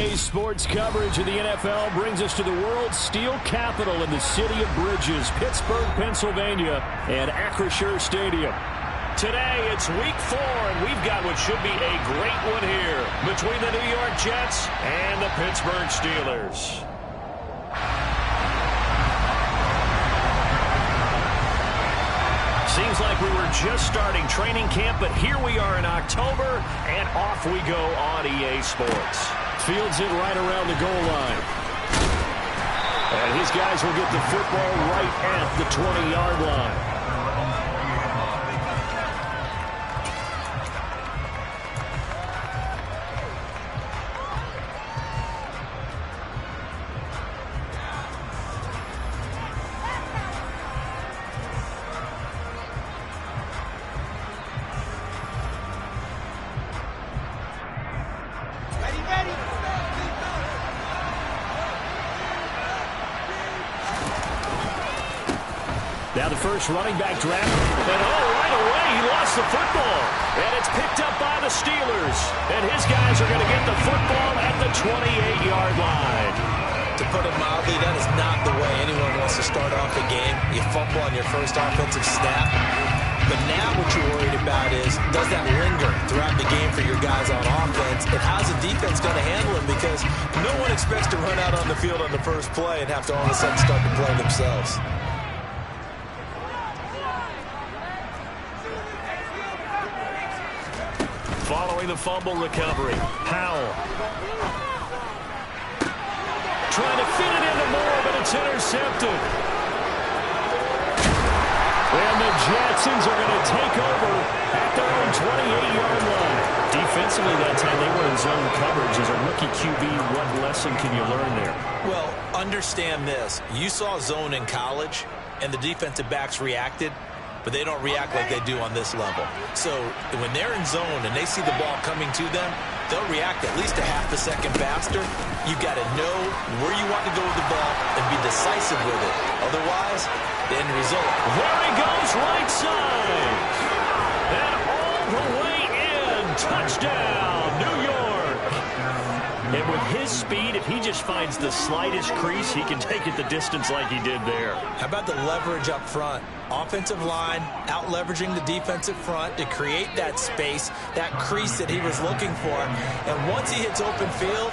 Today's sports coverage of the NFL brings us to the world's steel capital in the city of bridges, Pittsburgh, Pennsylvania, and Acrisure Stadium. Today, it's week 4, and we've got what should be a great one here between the New York Jets and the Pittsburgh Steelers. Seems like we were just starting training camp, but here we are in October, and off we go on EA Sports. Fields it right around the goal line. And his guys will get the football right at the 20-yard line. Now the first running back draft. And right away he lost the football. And it's picked up by the Steelers. And his guys are going to get the football at the 28-yard line. To put it mildly, that is not the way anyone wants to start off a game. You fumble on your first offensive snap. But now what you're worried about is, does that linger throughout the game for your guys on offense? And how's the defense going to handle it? Because no one expects to run out on the field on the first play and have to all of a sudden start to play themselves. Following the fumble recovery, Howell. Trying to fit it into Moore, but it's intercepted. And the Jetsons are going to take over at their own 28-yard line. Defensively that time, they were in zone coverage. As a rookie QB, what lesson can you learn there? Well, understand this. You saw zone in college, and the defensive backs reacted, but they don't react like they do on this level. So when they're in zone and they see the ball coming to them, they'll react at least a half a second faster. You've got to know where you want to go with the ball and be decisive with it. Otherwise, the end result. There he goes, right side. And all the way in. Touchdown, New York. And with his speed, if he just finds the slightest crease, he can take it the distance like he did there. How about the leverage up front? Offensive line out leveraging the defensive front to create that space, that crease that he was looking for. And once he hits open field,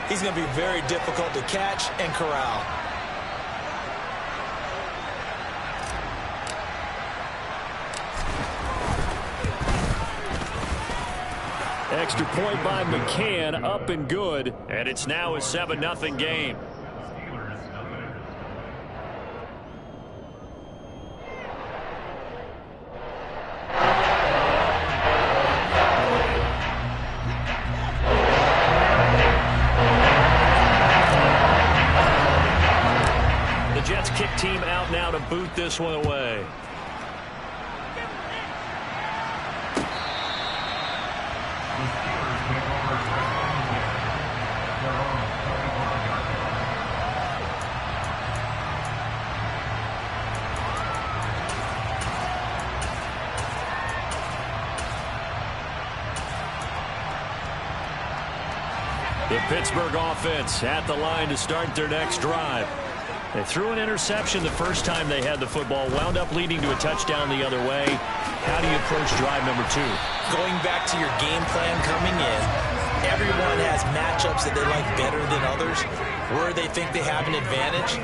he's going to be very difficult to catch and corral. Extra point by McCann, up and good. And it's now a 7-0 game. The Jets kick team out now to boot this one away. The Pittsburgh offense at the line to start their next drive. They threw an interception the first time they had the football, wound up leading to a touchdown the other way. How do you approach drive number 2? Going back to your game plan coming in, everyone has matchups that they like better than others. Where they think they have an advantage,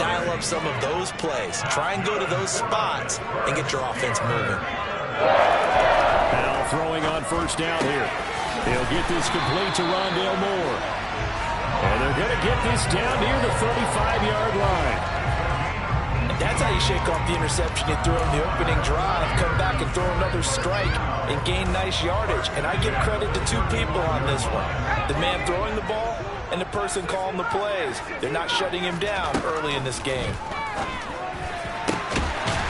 dial up some of those plays. Try and go to those spots and get your offense moving. Now throwing on first down here. He'll get this complete to Rondale Moore. And they're going to get this down near the 35-yard line. And that's how you shake off the interception you threw in the opening drive. Come back and throw another strike and gain nice yardage. And I give credit to 2 people on this one. The man throwing the ball and the person calling the plays. They're not shutting him down early in this game.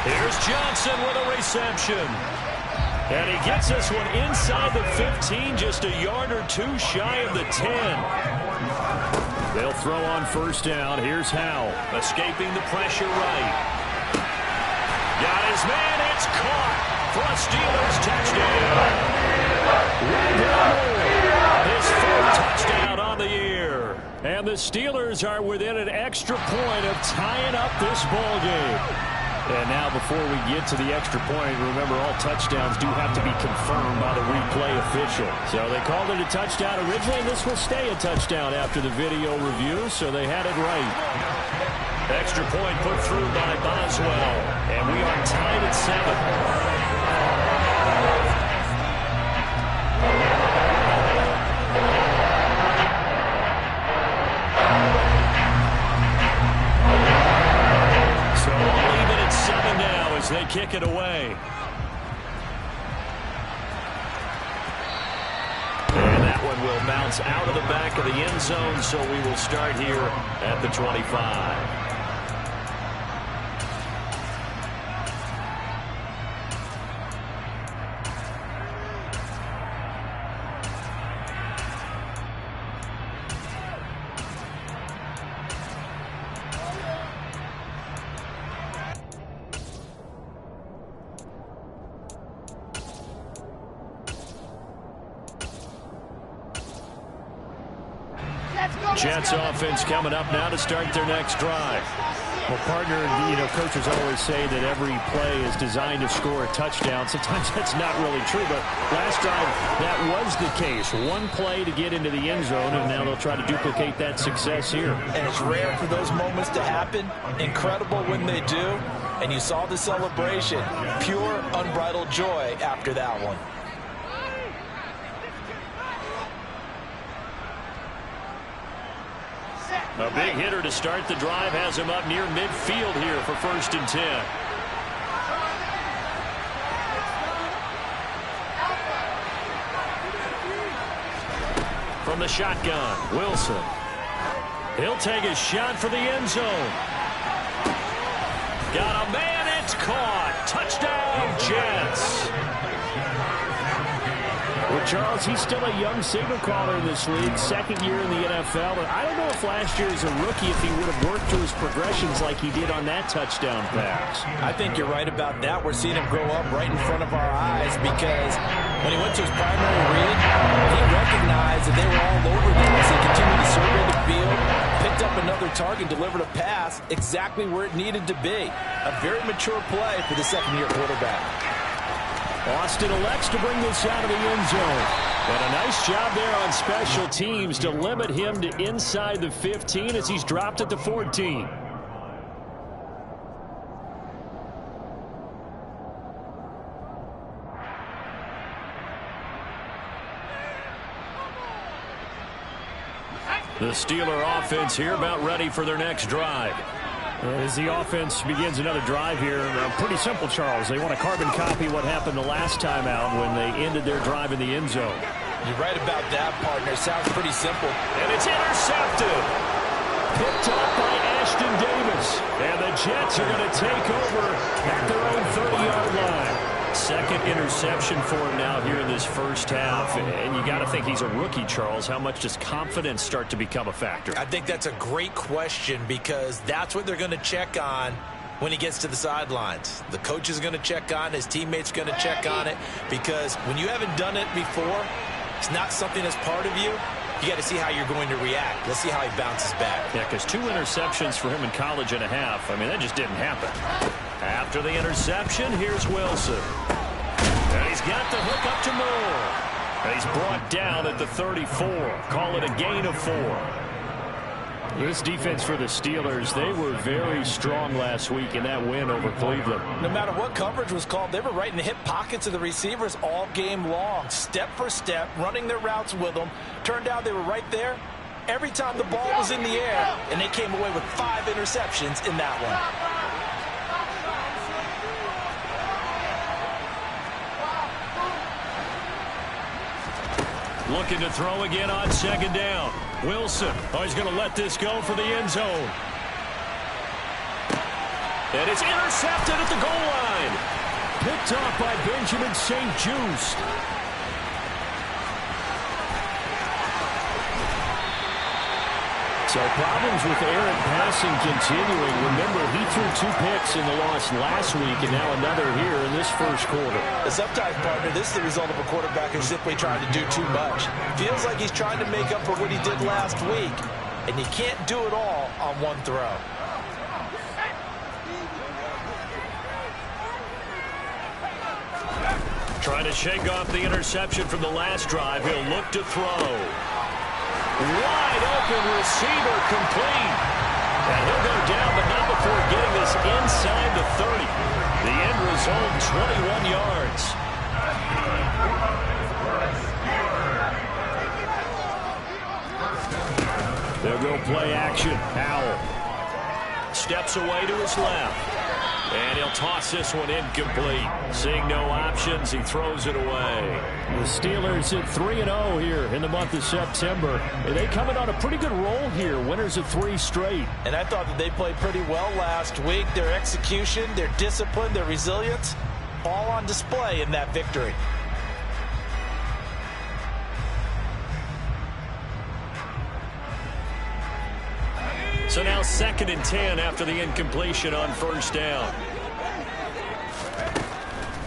Here's Johnson with a reception. And he gets this one inside the 15, just a yard or 2 shy of the 10. They'll throw on first down. Here's Howell. Escaping the pressure right. Got his man. It's caught for a Steelers touchdown. Rondale Moore, his 4th touchdown on the year. And the Steelers are within an extra point of tying up this ball game. And now before we get to the extra point, remember all touchdowns do have to be confirmed by the replay official. So they called it a touchdown originally, and this will stay a touchdown after the video review, so they had it right. Extra point put through by Boswell. And we are tied at 7. They kick it away. And that one will bounce out of the back of the end zone, so we will start here at the 25. Jets offense coming up now to start their next drive. Well, partner, coaches always say that every play is designed to score a touchdown. Sometimes that's not really true, but last drive, that was the case. One play to get into the end zone, and now they'll try to duplicate that success here. And it's rare for those moments to happen. Incredible when they do. And you saw the celebration. Pure, unbridled joy after that one. A big hitter to start the drive has him up near midfield here for 1st and 10. From the shotgun, Wilson. He'll take a shot for the end zone. Got a man, it's caught. Touchdown, Jets. Well, Charles, he's still a young signal caller in this league, 2nd year in the NFL. But I don't know if last year as a rookie, if he would have worked through his progressions like he did on that touchdown pass. I think you're right about that. We're seeing him grow up right in front of our eyes because when he went to his primary read, he recognized that they were all over them as he continued to survey the field, picked up another target, delivered a pass exactly where it needed to be. A very mature play for the 2nd-year quarterback. Austin elects to bring this out of the end zone. And a nice job there on special teams to limit him to inside the 15 as he's dropped at the 14. The Steeler offense here about ready for their next drive. As the offense begins another drive here, pretty simple, Charles. They want to carbon copy what happened the last time out when they ended their drive in the end zone. You're right about that, partner. Sounds pretty simple. And it's intercepted. Picked up by Ashton Davis. And the Jets are going to take over at their own 30-yard line. 2nd interception for him now here in this first half. And you got to think he's a rookie, Charles. How much does confidence start to become a factor? I think that's a great question because that's what they're going to check on when he gets to the sidelines. The coach is going to check on it. His teammates going to check on it because when you haven't done it before, it's not something that's part of you. You got to see how you're going to react. Let's see how he bounces back. Yeah, because 2 interceptions for him in college and a half. I mean, that just didn't happen. After the interception, here's Wilson. And he's got the hook up to Moore. And he's brought down at the 34. Call it a gain of 4. This defense for the Steelers, they were very strong last week in that win over Cleveland. No matter what coverage was called, they were right in the hip pockets of the receivers all game long. Step for step, running their routes with them. Turned out they were right there every time the ball was in the air, and they came away with 5 interceptions in that one. Looking to throw again on 2nd down. Wilson, he's going to let this go for the end zone. And it's intercepted at the goal line. Picked off by Benjamin St-Juste. So problems with errant passing continuing. Remember, he threw 2 picks in the loss last week, and now another here in this first quarter. Sometimes, partner, this is the result of a quarterback who's simply trying to do too much. Feels like he's trying to make up for what he did last week. and you can't do it all on one throw. Trying to shake off the interception from the last drive. He'll look to throw. Wide open receiver, complete. And he'll go down, but not before getting this inside the 30. The end result, 21 yards. They'll go play action. Howell steps away to his left. And he'll toss this one incomplete. Seeing no options, he throws it away. The Steelers at 3-0 here in the month of September. They coming on a pretty good roll here. Winners of 3 straight. And I thought that they played pretty well last week. Their execution, their discipline, their resilience, all on display in that victory. So now 2nd and 10 after the incompletion on first down.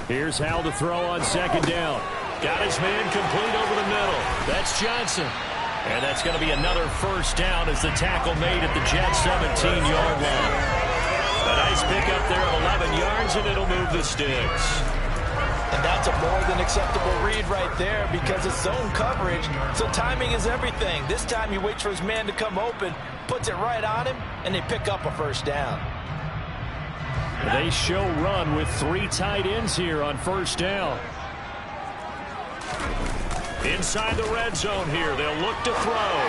Here's Howell to throw on 2nd down. Got his man complete over the middle. That's Johnson. And that's going to be another first down as the tackle made at the Jets' 17-yard line. A nice pickup there of 11 yards, and it'll move the sticks. And that's a more than acceptable read right there because it's zone coverage, so timing is everything. This time he waits for his man to come open, puts it right on him, and they pick up a first down. They show run with 3 tight ends here on first down. Inside the red zone here, they'll look to throw.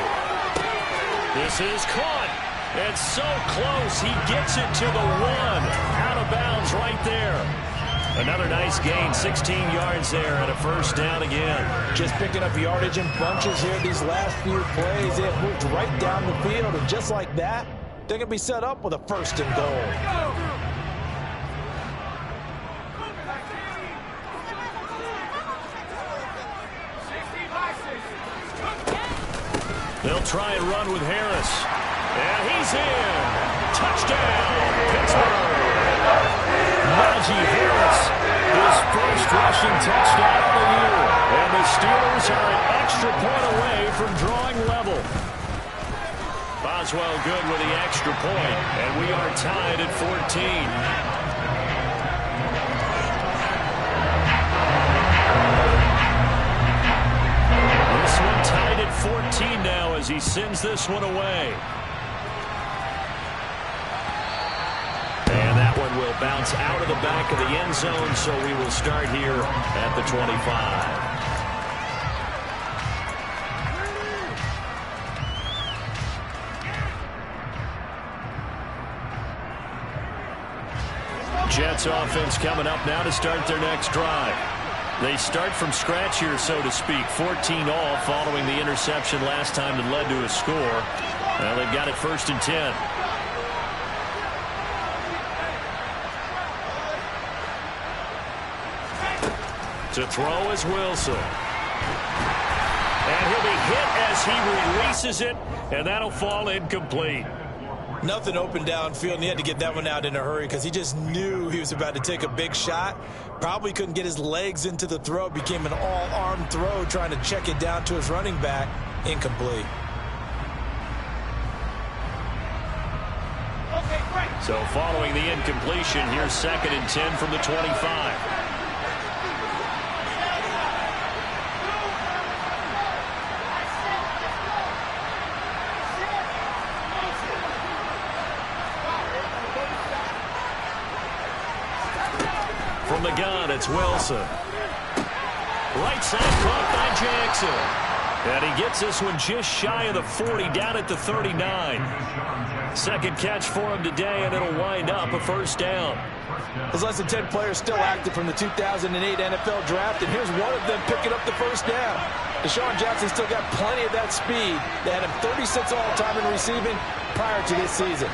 This is caught. And so close, he gets it to the 1. Out of bounds right there. Another nice gain, 16 yards there, and a first down again. Just picking up yardage in bunches here these last few plays. They have moved right down the field, and just like that, they're going to be set up with a 1st and goal. They'll try and run with Harris. And he's in. Touchdown, Pittsburgh. Najee Harris, his first rushing touchdown of the year. And the Steelers are an extra point away from drawing level. Boswell good with the extra point, and we are tied at 14. This one tied at 14 now as he sends this one away. And that one will bounce out of the back of the end zone, so we will start here at the 25. Jets offense coming up now to start their next drive. They start from scratch here, so to speak. 14 all following the interception last time that led to a score. Well, they've got it 1st and 10. To throw is Wilson. And he'll be hit as he releases it, and that'll fall incomplete. Nothing open downfield, and he had to get that one out in a hurry because he just knew he was about to take a big shot. Probably couldn't get his legs into the throw. Became an all-arm throw trying to check it down to his running back. Incomplete. So following the incompletion, here's 2nd and 10 from the 25. From the gun, it's Wilson. Right side caught by Jackson. And he gets this one just shy of the 40, down at the 39. 2nd catch for him today, and it'll wind up a first down. There's less than 10 players still active from the 2008 NFL Draft, and here's one of them picking up the first down. Deshaun Jackson still got plenty of that speed. They had him 36 all-time in receiving prior to this season.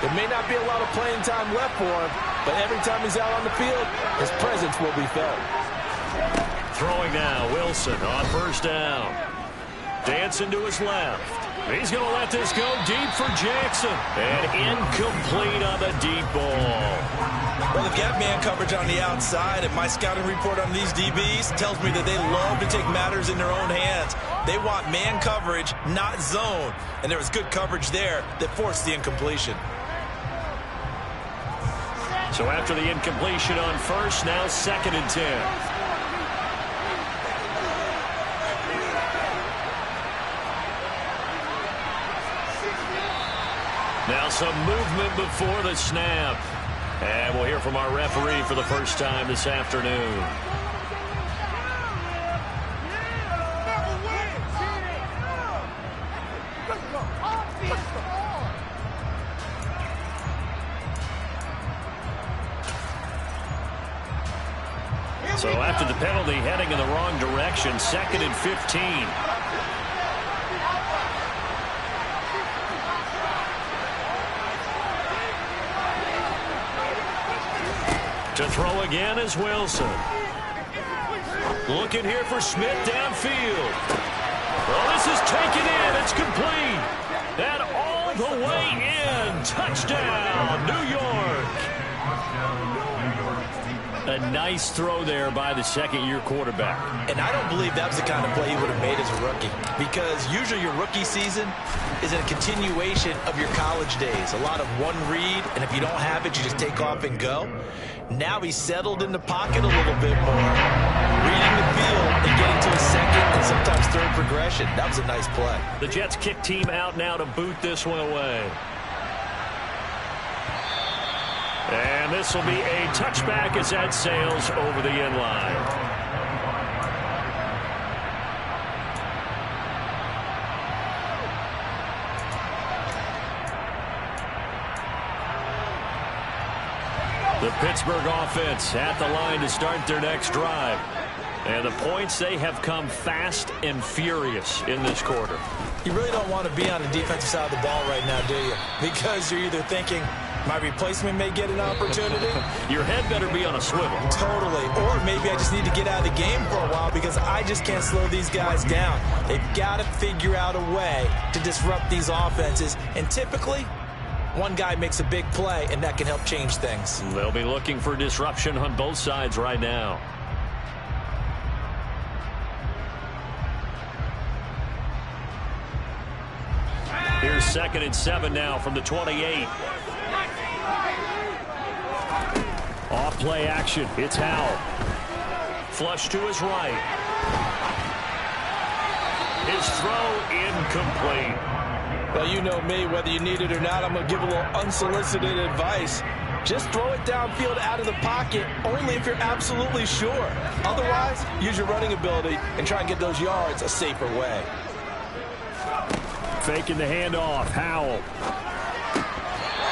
There may not be a lot of playing time left for him, but every time he's out on the field, his presence will be felt. Throwing now, Wilson on first down. Dancing to his left. He's going to let this go deep for Jackson. And incomplete on the deep ball. Well, they've got man coverage on the outside, and my scouting report on these DBs tells me that they love to take matters in their own hands. They want man coverage, not zone. And there was good coverage there that forced the incompletion. So after the incompletion on first, now 2nd and 10. Now some movement before the snap. And we'll hear from our referee for the first time this afternoon. So after the penalty, heading in the wrong direction, 2nd and 15. To throw again is Wilson. Looking here for Smith downfield. Well, this is taken in. It's complete. And all the way in. Touchdown, New York. A nice throw there by the second-year quarterback. And I don't believe that was the kind of play he would have made as a rookie, because usually your rookie season is a continuation of your college days. A lot of one read, and if you don't have it, you just take off and go. Now he's settled in the pocket a little bit more, reading the field and getting to a second and sometimes third progression. That was a nice play. The Jets kick team out now to boot this one away. And this will be a touchback as that sails over the end line. The Pittsburgh offense at the line to start their next drive. And the points, they have come fast and furious in this quarter. You really don't want to be on the defensive side of the ball right now, do you? Because you're either thinking, my replacement may get an opportunity. Your head better be on a swivel. Totally. Or maybe I just need to get out of the game for a while because I just can't slow these guys down. They've got to figure out a way to disrupt these offenses. And typically, one guy makes a big play, and that can help change things. They'll be looking for disruption on both sides right now. Here's 2nd and 7 now from the 28. Off play action. It's Howell. Flush to his right. His throw incomplete. Well, you know me, whether you need it or not, I'm going to give a little unsolicited advice. Just throw it downfield out of the pocket only if you're absolutely sure. Otherwise, use your running ability and try and get those yards a safer way. Faking the handoff. Howell.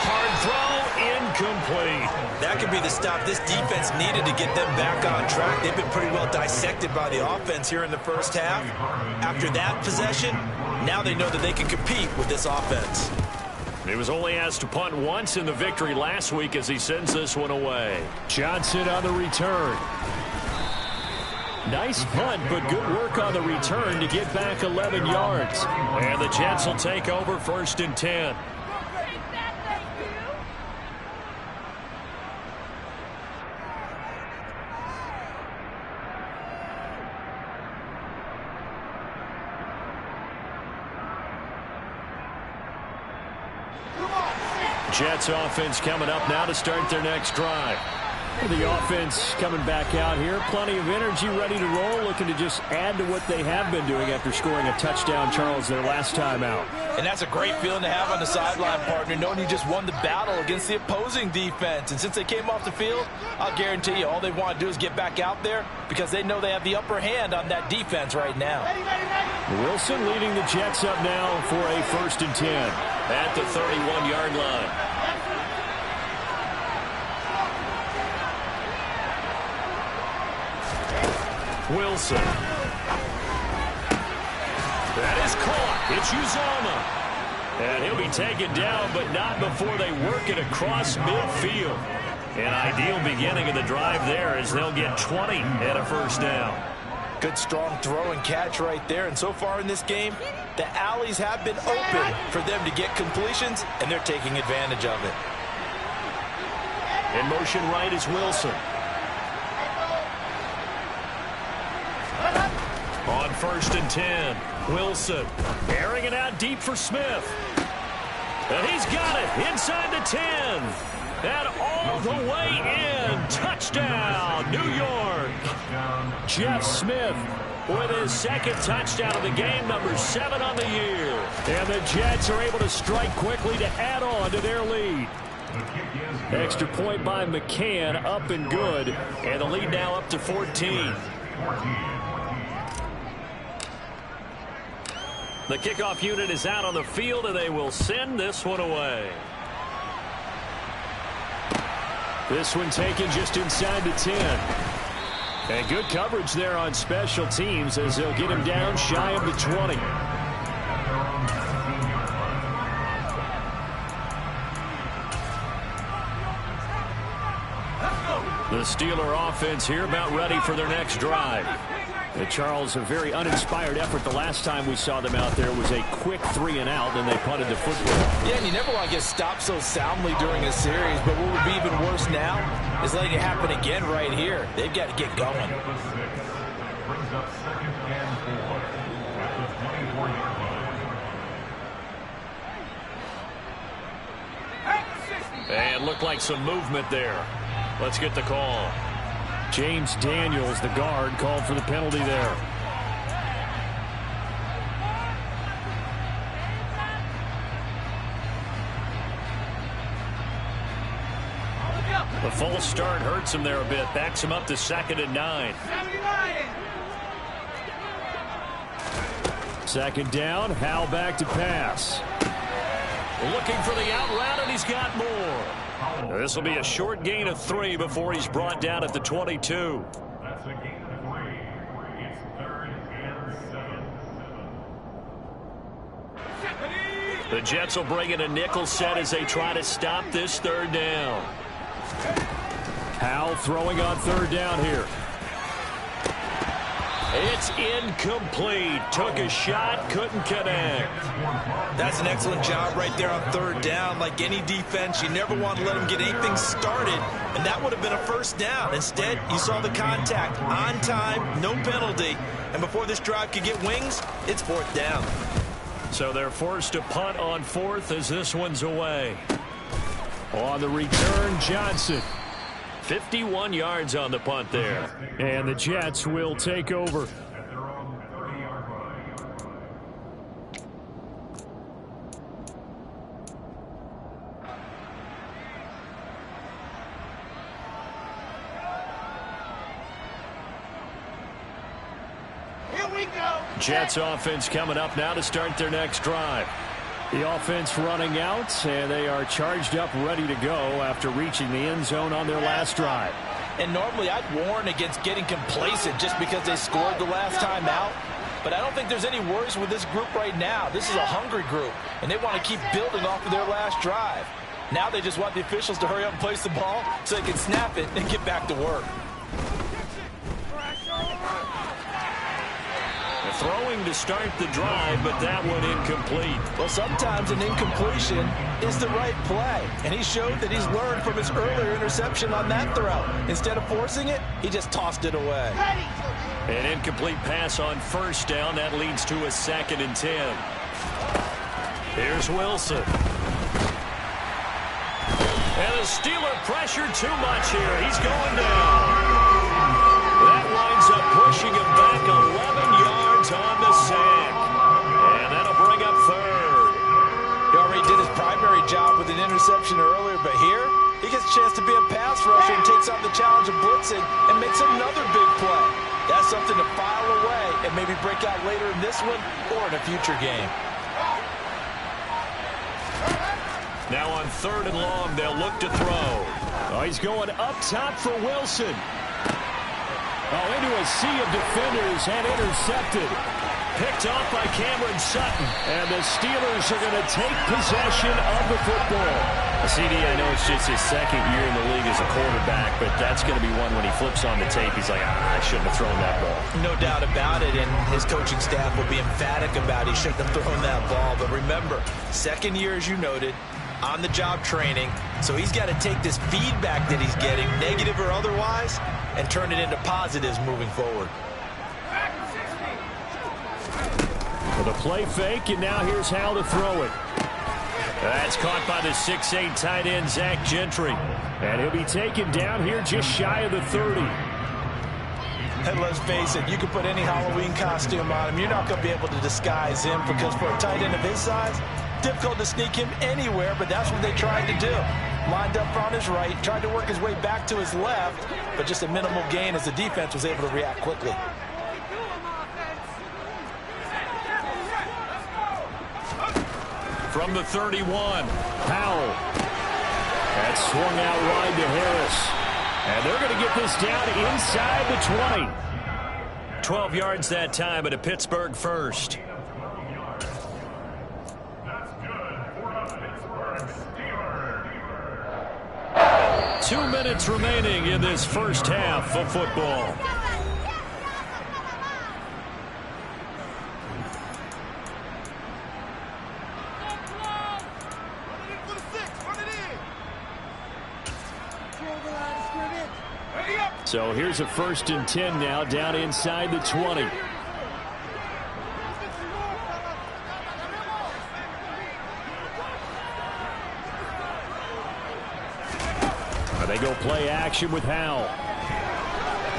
Hard throw, incomplete. That could be the stop this defense needed to get them back on track. They've been pretty well dissected by the offense here in the first half. After that possession, now they know that they can compete with this offense. He was only asked to punt once in the victory last week as he sends this one away. Johnson on the return. Nice punt, but good work on the return to get back 11 yards. And the Jets will take over 1st and 10. Jets offense coming up now to start their next drive. The offense coming back out here. Plenty of energy, ready to roll, looking to just add to what they have been doing after scoring a touchdown, Charles, their last time out. And that's a great feeling to have on the sideline, partner, knowing you just won the battle against the opposing defense. And since they came off the field, I'll guarantee you all they want to do is get back out there because they know they have the upper hand on that defense right now. Wilson leading the Jets up now for a 1st and 10 at the 31-yard line. Wilson. That is caught. It's Uzomah. And he'll be taken down, but not before they work it across midfield. An ideal beginning of the drive there as they'll get 20 and a 1st down. Good strong throw and catch right there. And so far in this game, the alleys have been open for them to get completions, and they're taking advantage of it. In motion right is Wilson. On 1st and 10. Wilson airing it out deep for Smith. And he's got it inside the 10. And all the way in. Touchdown, New York. Jeff Smith with his second touchdown of the game, number 7 on the year. And the Jets are able to strike quickly to add on to their lead. Extra point by McCann, up and good. And the lead now up to 14. The kickoff unit is out on the field, and they will send this one away. This one taken just inside the 10. And good coverage there on special teams as they'll get him down shy of the 20. The Steeler offense here about ready for their next drive. And Charles, a very uninspired effort. The last time we saw them out there was a quick 3-and-out, and they punted the football. Yeah, and you never want to get stopped so soundly during a series, but what would be even worse now is letting it happen again right here. They've got to get going. And looked like some movement there. Let's get the call. James Daniels, the guard, called for the penalty there. The false start hurts him there a bit. Backs him up to 2nd and 9. 2nd down. Howell back to pass. Looking for the out route, and he's got more. This will be a short gain of 3 before he's brought down at the 22. That's a gain of 3. It's 3rd and 7. The Jets will bring in a nickel set as they try to stop this 3rd down. Howell throwing on 3rd down here. It's incomplete. Took a shot, couldn't connect. That's an excellent job right there on 3rd down. Like any defense, you never want to let them get anything started, and that would have been a 1st down. Instead, you saw the contact on time, no penalty, and before this drive could get wings, it's 4th down. So they're forced to punt on 4th as this one's away. On the return, Johnson. 51 yards on the punt there. And the Jets will take over. At their own 30-yard line. Here we go. Jets offense coming up now to start their next drive. The offense running out, and they are charged up, ready to go after reaching the end zone on their last drive. And normally I'd warn against getting complacent just because they scored the last time out. But I don't think there's any worries with this group right now. This is a hungry group, and they want to keep building off of their last drive. Now they just want the officials to hurry up and place the ball so they can snap it and get back to work. Throwing to start the drive, but that one incomplete. Well, sometimes an incompletion is the right play, and he showed that he's learned from his earlier interception on that throw. Instead of forcing it, he just tossed it away. An incomplete pass on 1st down. That leads to a 2nd and 10. Here's Wilson. And the Steeler pressure too much here. He's going down. That winds up pushing him back 11 yards on the sack. And that'll bring up 3rd. He already did his primary job with an interception earlier, but here he gets a chance to be a pass rusher and takes on the challenge of blitzing and makes another big play. That's something to file away and maybe break out later in this one or in a future game. Now on 3rd and long, they'll look to throw. Oh, he's going up top for Wilson. Oh, into a sea of defenders and intercepted. Picked off by Cameron Sutton. And the Steelers are going to take possession of the football. CD, I know it's just his 2nd year in the league as a quarterback, but that's going to be one when he flips on the tape. He's like, I shouldn't have thrown that ball. No doubt about it, and his coaching staff will be emphatic about he shouldn't have thrown that ball. But remember, 2nd year, as you noted, on-the-job training, so he's got to take this feedback that he's getting, negative or otherwise, and turn it into positives moving forward. The play fake, and now here's Howell to throw it. That's caught by the 6'8" tight end, Zach Gentry. And he'll be taken down here just shy of the 30. And let's face it, you can put any Halloween costume on him. You're not going to be able to disguise him because for a tight end of his size, difficult to sneak him anywhere, but that's what they tried to do. Lined up on his right, tried to work his way back to his left, but just a minimal gain as the defense was able to react quickly. From the 31, Howell. That swung out wide to Harris. And they're going to get this down inside the 20. 12 yards that time, but a Pittsburgh first. That's good for the Pittsburgh Steelers. 2 minutes remaining in this first half of football. So here's a 1st and 10 now, down inside the 20. They go play action with Howell.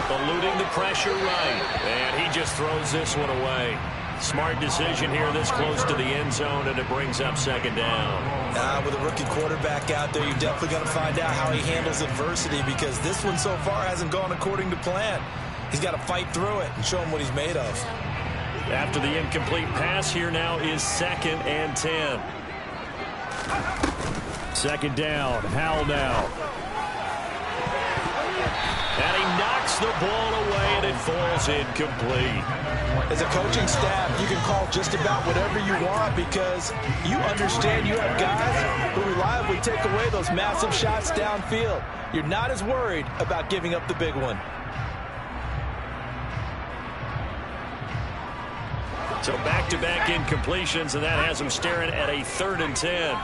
Eluding the pressure right. And he just throws this one away. Smart decision here this close to the end zone, and it brings up 2nd down. With a rookie quarterback out there, you're definitely going to find out how he handles adversity because this one so far hasn't gone according to plan. He's got to fight through it and show him what he's made of. After the incomplete pass, here now is 2nd and 10. 2nd down, Howell now. And he knocks the ball away, and it falls incomplete. As a coaching staff, you can call just about whatever you want because you understand you have guys who reliably take away those massive shots downfield. You're not as worried about giving up the big one. So back-to-back incompletions, and that has him staring at a 3rd and 10.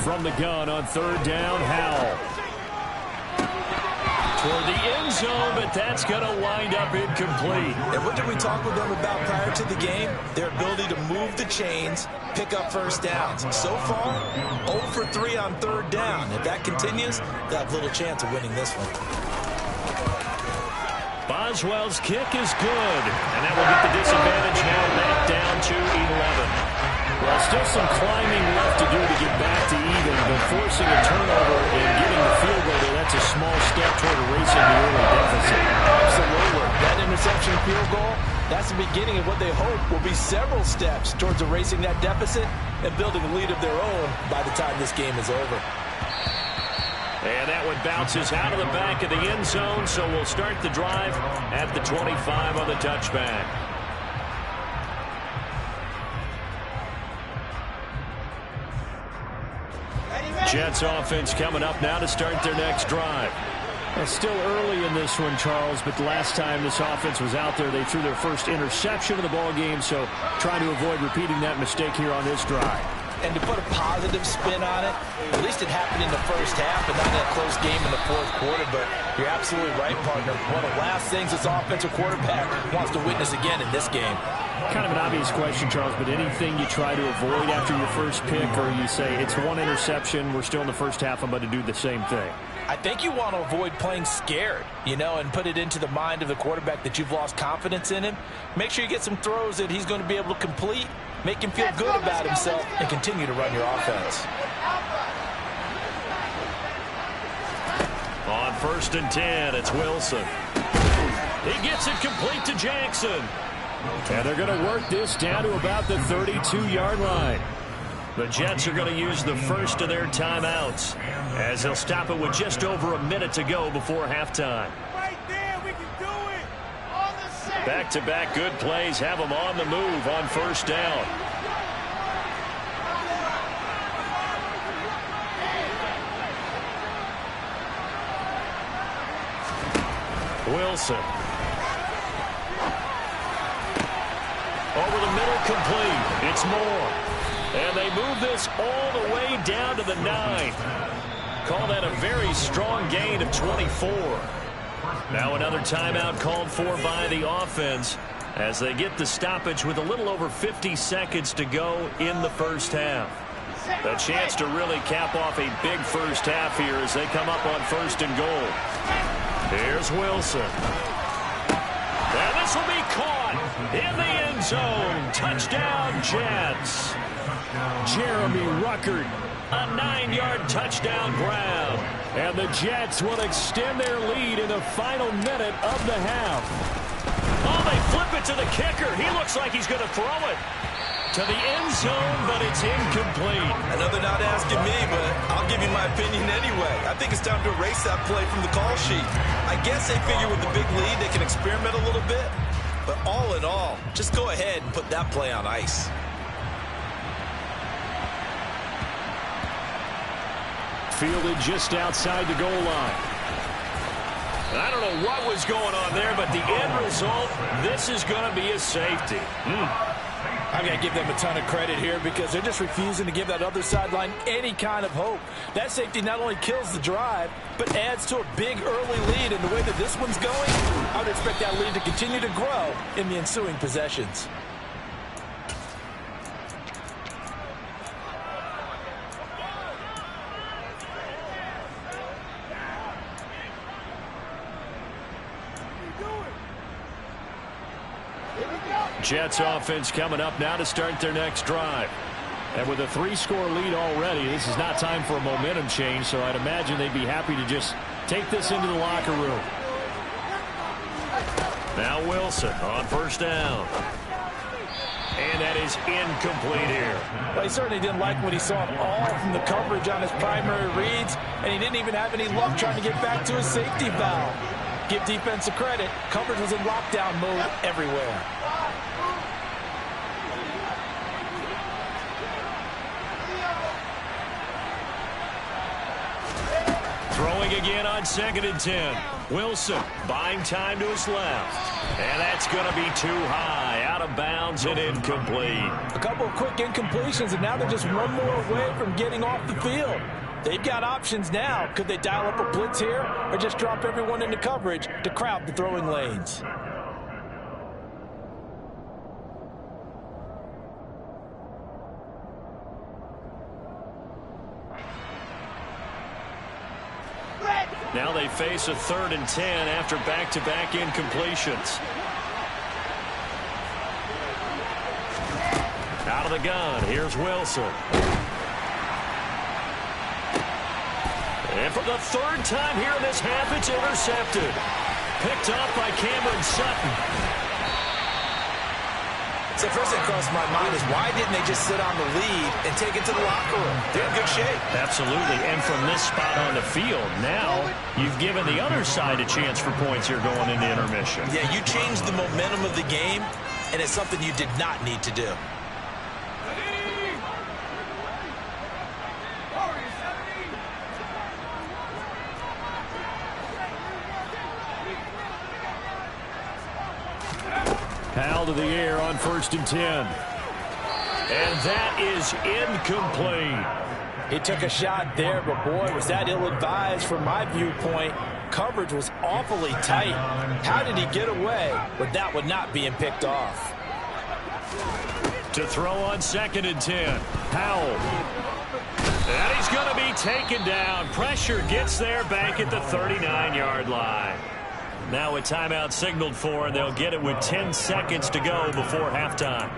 From the gun on 3rd down, Howell. Toward the end zone, but that's going to wind up incomplete. And what did we talk with them about prior to the game? Their ability to move the chains, pick up 1st downs. So far, 0 for 3 on 3rd down. If that continues, they'll have little chance of winning this one. Boswell's kick is good, and that will get the disadvantage now back down to 11. Well, still some climbing left to do to get back to even, but forcing a turnover and getting the field goal there, that's a small step toward erasing the early deficit. Absolutely. That interception field goal, that's the beginning of what they hope will be several steps towards erasing that deficit and building a lead of their own by the time this game is over. And that one bounces out of the back of the end zone, so we'll start the drive at the 25 on the touchback. Jets offense coming up now to start their next drive. It's still early in this one, Charles, but the last time this offense was out there, they threw their first interception of the ball game, so trying to avoid repeating that mistake here on this drive. And to put a positive spin on it, at least it happened in the first half and not in a close game in the 4th quarter, but you're absolutely right, partner. One of the last things this offensive quarterback wants to witness again in this game. Kind of an obvious question, Charles, but anything you try to avoid after your first pick, or you say it's one interception, we're still in the first half, I'm going to do the same thing? I think you want to avoid playing scared, and put it into the mind of the quarterback that you've lost confidence in him. Make sure you get some throws that he's going to be able to complete, make him feel good about himself, and continue to run your offense. On 1st and 10, it's Wilson. He gets it complete to Jackson. And they're going to work this down to about the 32-yard line. The Jets are going to use the first of their timeouts as they'll stop it with just over a minute to go before halftime. Right there, we can do it. On the second. Back-to-back good plays have them on the move on 1st down. Wilson. Over the middle, complete. It's Moore. And they move this all the way down to the 9. Call that a very strong gain of 24. Now another timeout called for by the offense. as they get the stoppage with a little over 50 seconds to go in the first half. A chance to really cap off a big first half here as they come up on 1st and goal. Here's Wilson. And this will be caught in the end zone. Touchdown, Jets. Jeremy Ruckert. A 9-yard touchdown grab. And the Jets will extend their lead in the final minute of the half. Oh, they flip it to the kicker. He looks like he's going to throw it to the end zone, but it's incomplete. I know they're not asking me, but I'll give you my opinion anyway. I think it's time to erase that play from the call sheet. I guess they figure with the big lead they can experiment a little bit. But all in all, just go ahead and put that play on ice. Fielded just outside the goal line. I don't know what was going on there, but the end result, this is going to be a safety. I've got to give them a ton of credit here because they're just refusing to give that other sideline any kind of hope. That safety not only kills the drive, but adds to a big early lead. And the way that this one's going, I would expect that lead to continue to grow in the ensuing possessions. Jets offense coming up now to start their next drive. And with a 3-score lead already, this is not time for a momentum change, so I'd imagine they'd be happy to just take this into the locker room. Now Wilson on 1st down. And that is incomplete here. Well, he certainly didn't like what he saw at all from the coverage on his primary reads, and he didn't even have any luck trying to get back to his safety valve. Give defense a credit. Coverage was in lockdown mode everywhere. Throwing again on 2nd and 10. Wilson buying time to his left. And that's going to be too high. Out of bounds and incomplete. A couple of quick incompletions, and now they're just one more away from getting off the field. They've got options now. Could they dial up a blitz here or just drop everyone into coverage to crowd the throwing lanes? Now they face a 3rd and 10 after back-to-back incompletions. Out of the gun, here's Wilson. And for the 3rd time here in this half, it's intercepted. Picked off by Cameron Sutton. So first thing crossed my mind is why didn't they just sit on the lead and take it to the locker room? They're in good shape. Absolutely. And from this spot on the field, now you've given the other side a chance for points here going into intermission. Yeah, you changed the momentum of the game, and it's something you did not need to do. Powell to the air on 1st and 10. And that is incomplete. He took a shot there, but boy, was that ill-advised from my viewpoint. Coverage was awfully tight. How did he get away with that one not being picked off? To throw on 2nd and 10. Powell. And he's going to be taken down. Pressure gets there back at the 39-yard line. Now a timeout signaled for, and they'll get it with 10 seconds to go before halftime.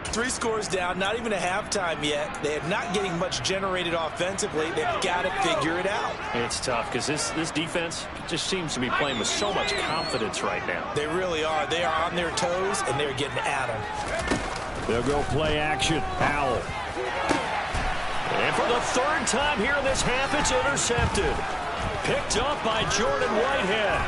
3 scores down, not even a halftime yet. They are not getting much generated offensively. They've got to figure it out. It's tough because this defense just seems to be playing with so much confidence right now. They really are. They are on their toes, and they're getting at them. They'll go play action. Powell. And for the 3rd time here in this half, it's intercepted. Picked up by Jordan Whitehead.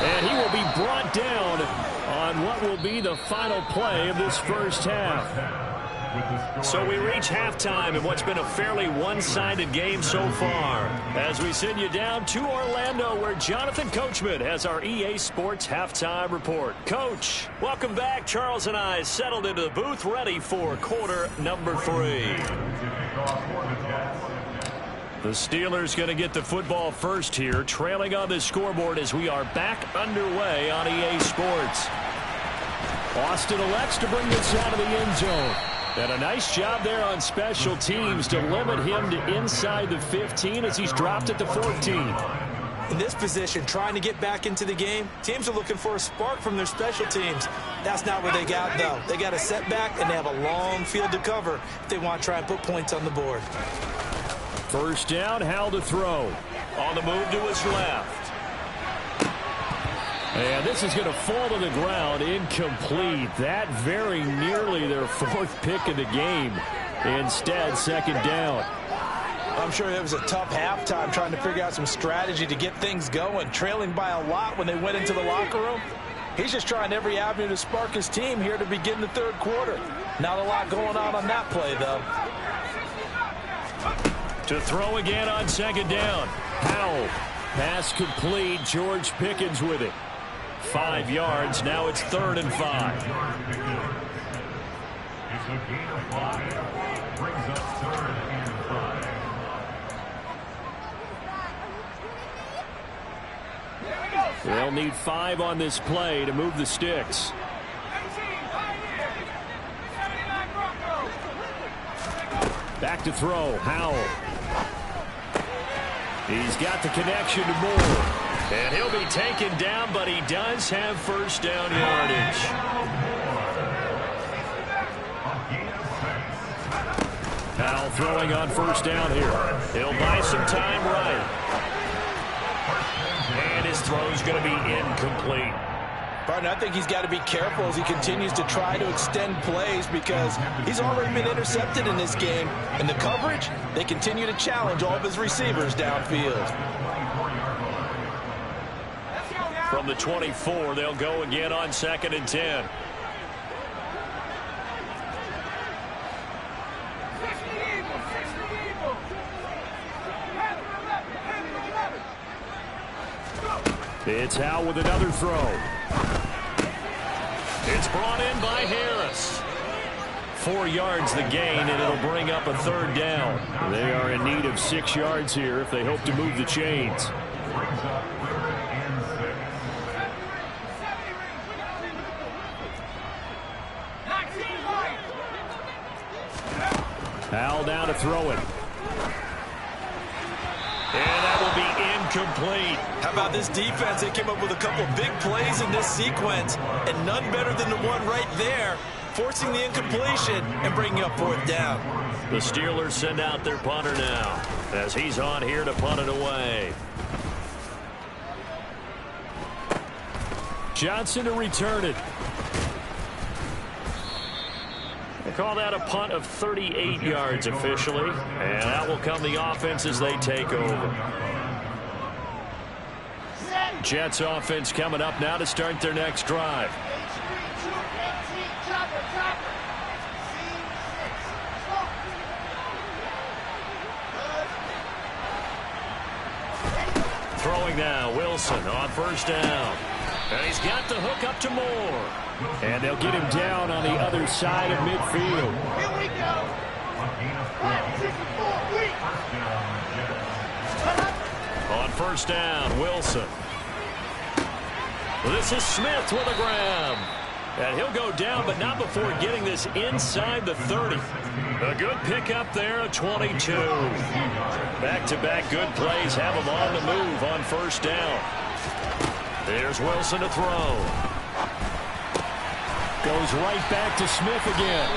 And he will be brought down on what will be the final play of this first half. So we reach halftime in what's been a fairly one-sided game so far. As we send you down to Orlando, where Jonathan Coachman has our EA Sports Halftime Report. Coach, welcome back. Charles and I settled into the booth ready for quarter number 3. The Steelers going to get the football first here, trailing on the scoreboard as we are back underway on EA Sports. Austin elects to bring this out of the end zone. And a nice job there on special teams to limit him to inside the 15 as he's dropped at the 14. In this position, trying to get back into the game, teams are looking for a spark from their special teams. That's not what they got, though. They got a setback, and they have a long field to cover if they want to try and put points on the board. First down, Howell to throw. On the move to his left. And this is going to fall to the ground, incomplete. That very nearly their fourth pick of the game. Instead, second down. I'm sure it was a tough halftime trying to figure out some strategy to get things going, trailing by a lot when they went into the locker room. He's just trying every avenue to spark his team here to begin the third quarter. Not a lot going on that play, though. To throw again on second down. Howell. Pass complete. George Pickens with it. 5 yards. Now it's 3rd and 5. It's a gain of 5. Brings up 3rd and 5. They'll need 5 on this play to move the sticks. Back to throw. Howell. He's got the connection to Moore. And he'll be taken down, but he does have first down yardage. Howell throwing on first down here. He'll buy some time right. And his throw's going to be incomplete. Partner, I think he's got to be careful as he continues to try to extend plays because he's already been intercepted in this game. And the coverage, they continue to challenge all of his receivers downfield. From the 24, they'll go again on 2nd and 10. It's Howell with another throw. It's brought in by Harris. 4 yards the gain, and it'll bring up a 3rd down. They are in need of 6 yards here if they hope to move the chains. Brings up 3rd and 6. Howell down to throw it. And that will be incomplete. How about this defense? They came up with a couple big plays in this sequence, and none better than the one right there, forcing the incompletion and bringing up 4th down. The Steelers send out their punter now as he's on here to punt it away. Johnson to return it. They call that a punt of 38 yards officially, and that will come the offense as they take over. Jets offense coming up now to start their next drive. Throwing now, Wilson on first down. And he's got the hook up to Moore. And they'll get him down on the other side of midfield. Here we go. 5, 6, 4, On first down, Wilson. This is Smith with a grab. And he'll go down, but not before getting this inside the 30. A good pickup there, a 22. Back-to-back good plays have him on the move on first down. There's Wilson to throw. Goes right back to Smith again.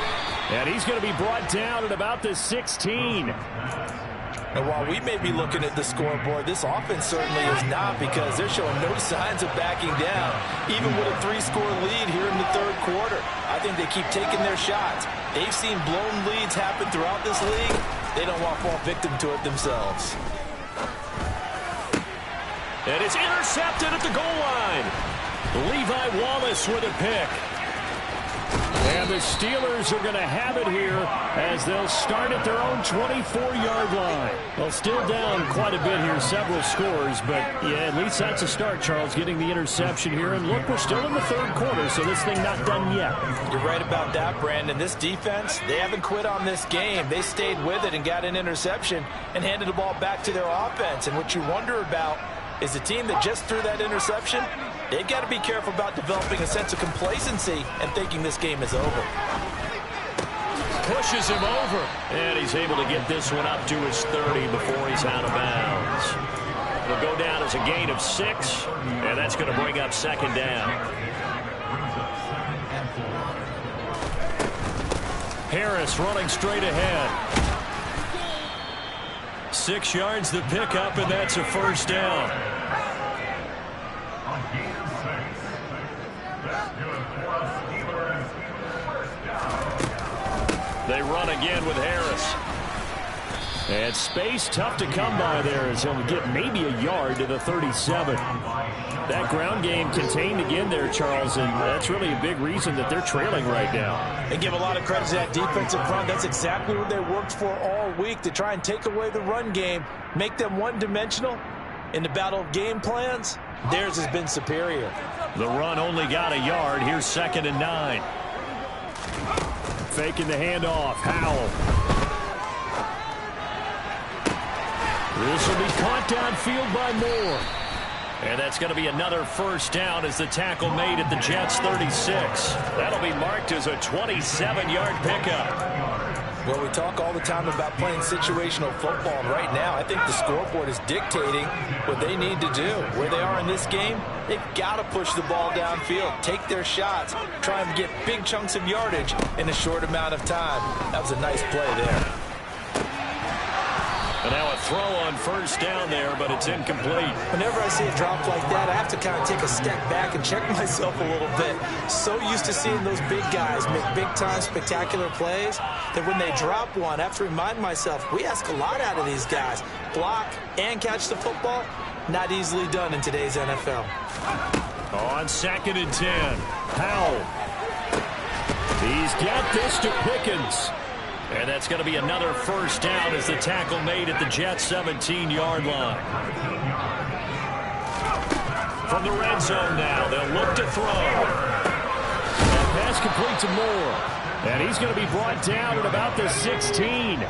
And he's going to be brought down at about the 16. And while we may be looking at the scoreboard, this offense certainly is not because they're showing no signs of backing down, even with a 3-score lead here in the third quarter. I think they keep taking their shots. They've seen blown leads happen throughout this league. They don't want to fall victim to it themselves. And it's intercepted at the goal line. Levi Wallace with a pick. And the Steelers are going to have it here as they'll start at their own 24-yard line. Well, still down quite a bit here, several scores, but yeah, at least that's a start, Charles, getting the interception here. And look, we're still in the third quarter, so this thing not done yet. You're right about that, Brandon. This defense, they haven't quit on this game. They stayed with it and got an interception and handed the ball back to their offense. And what you wonder about is the team that just threw that interception, They've got to be careful about developing a sense of complacency and thinking this game is over. Pushes him over, and he's able to get this one up to his 30 before he's out of bounds. It'll go down as a gain of 6, and that's going to bring up second down. Harris running straight ahead. 6 yards the pickup, and that's a first down. They run again with Harris. And space tough to come by there as he'll get maybe a yard to the 37. That ground game contained again there, Charles, and that's really a big reason that they're trailing right now. They give a lot of credit to that defensive front. That's exactly what they worked for all week, to try and take away the run game, make them one-dimensional. In the battle of game plans, theirs has been superior. The run only got a yard. Here's 2nd and 9. Faking the handoff. Howell. This will be caught downfield by Moore. And that's going to be another first down as the tackle made at the Jets' 36. That'll be marked as a 27-yard pickup. Well, we talk all the time about playing situational football, and right now I think the scoreboard is dictating what they need to do. Where they are in this game, they've got to push the ball downfield, take their shots, try and get big chunks of yardage in a short amount of time. That was a nice play there. And now a throw on first down there, but it's incomplete. Whenever I see a drop like that, I have to kind of take a step back and check myself a little bit. So used to seeing those big guys make big-time spectacular plays that when they drop one, I have to remind myself, we ask a lot out of these guys. Block and catch the football, not easily done in today's NFL. On 2nd and 10, Howell. He's got this to Pickens. And that's going to be another first down as the tackle made at the Jets' 17-yard line. From the red zone now, they'll look to throw. That pass complete to Moore. And he's going to be brought down at about the 16.